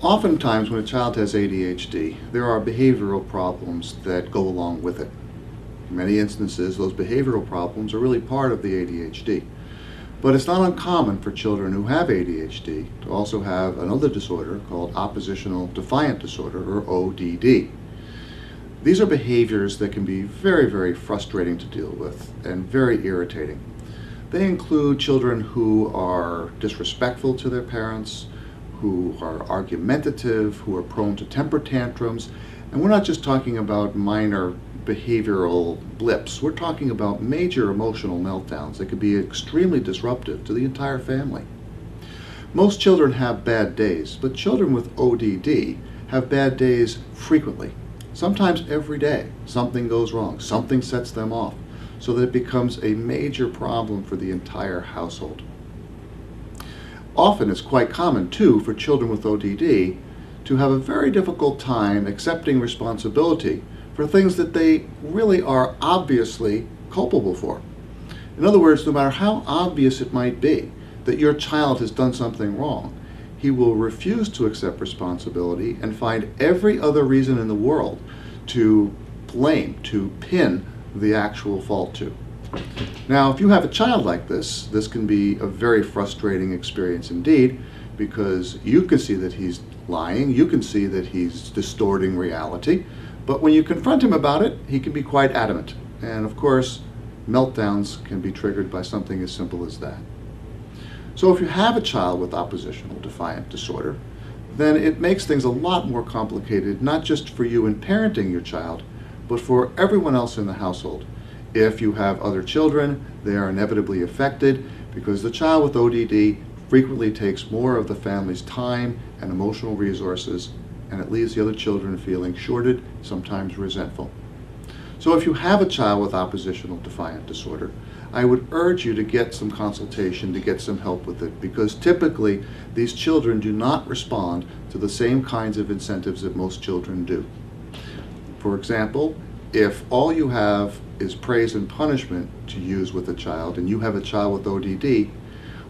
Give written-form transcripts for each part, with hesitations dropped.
Oftentimes when a child has ADHD, there are behavioral problems that go along with it. In many instances, those behavioral problems are really part of the ADHD. But it's not uncommon for children who have ADHD to also have another disorder called Oppositional Defiant Disorder, or ODD. These are behaviors that can be very, very frustrating to deal with and very irritating. They include children who are disrespectful to their parents, who are argumentative, who are prone to temper tantrums, and we're not just talking about minor behavioral blips. We're talking about major emotional meltdowns that could be extremely disruptive to the entire family. Most children have bad days, but children with ODD have bad days frequently. Sometimes every day, something goes wrong, something sets them off, so that it becomes a major problem for the entire household. Often it's quite common, too, for children with ODD to have a very difficult time accepting responsibility for things that they really are obviously culpable for. In other words, no matter how obvious it might be that your child has done something wrong, he will refuse to accept responsibility and find every other reason in the world to blame, to pin the actual fault to. Now, if you have a child like this can be a very frustrating experience indeed, because you can see that he's lying, you can see that he's distorting reality, but when you confront him about it, he can be quite adamant. And of course, meltdowns can be triggered by something as simple as that. So if you have a child with oppositional defiant disorder, then it makes things a lot more complicated, not just for you in parenting your child, but for everyone else in the household. If you have other children, they are inevitably affected because the child with ODD frequently takes more of the family's time and emotional resources, and it leaves the other children feeling shorted, sometimes resentful. So if you have a child with oppositional defiant disorder, I would urge you to get some consultation, to get some help with it, because typically these children do not respond to the same kinds of incentives that most children do. For example, if all you have is praise and punishment to use with a child, and you have a child with ODD,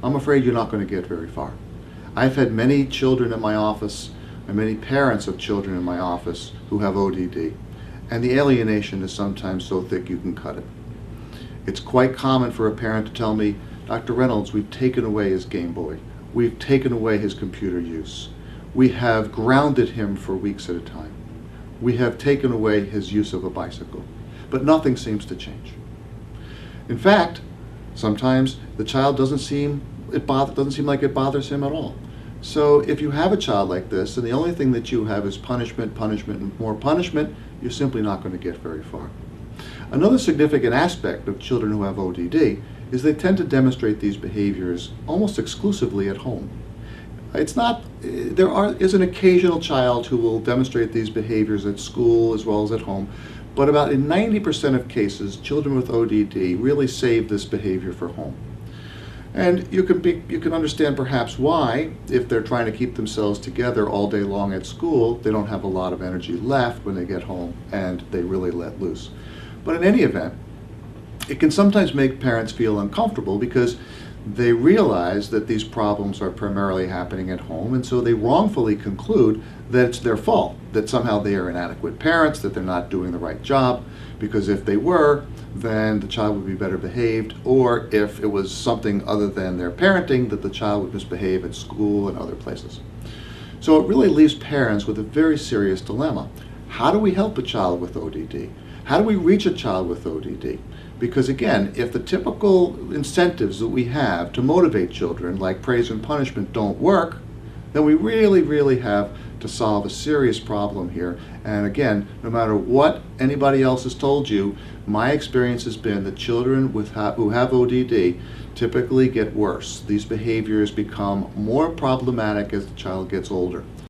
I'm afraid you're not going to get very far. I've had many children in my office, and many parents of children in my office who have ODD, and the alienation is sometimes so thick you can cut it. It's quite common for a parent to tell me, "Dr. Reynolds, we've taken away his Game Boy. We've taken away his computer use. We have grounded him for weeks at a time. We have taken away his use of a bicycle." But nothing seems to change. In fact, sometimes the child doesn't seem like it bothers him at all. So if you have a child like this, and the only thing that you have is punishment, punishment, and more punishment, you're simply not going to get very far. Another significant aspect of children who have ODD is they tend to demonstrate these behaviors almost exclusively at home. There is an occasional child who will demonstrate these behaviors at school as well as at home, but about in 90% of cases, children with ODD really save this behavior for home. And you can understand perhaps why, if they're trying to keep themselves together all day long at school, they don't have a lot of energy left when they get home and they really let loose. But in any event, it can sometimes make parents feel uncomfortable because they realize that these problems are primarily happening at home, and so they wrongfully conclude that it's their fault, that somehow they are inadequate parents, that they're not doing the right job, because if they were, then the child would be better behaved, or if it was something other than their parenting, that the child would misbehave at school and other places. So it really leaves parents with a very serious dilemma. How do we help a child with ODD? How do we reach a child with ODD? Because again, if the typical incentives that we have to motivate children, like praise and punishment, don't work, then we really, really have to solve a serious problem here. And again, no matter what anybody else has told you, my experience has been that children who have ODD typically get worse. These behaviors become more problematic as the child gets older.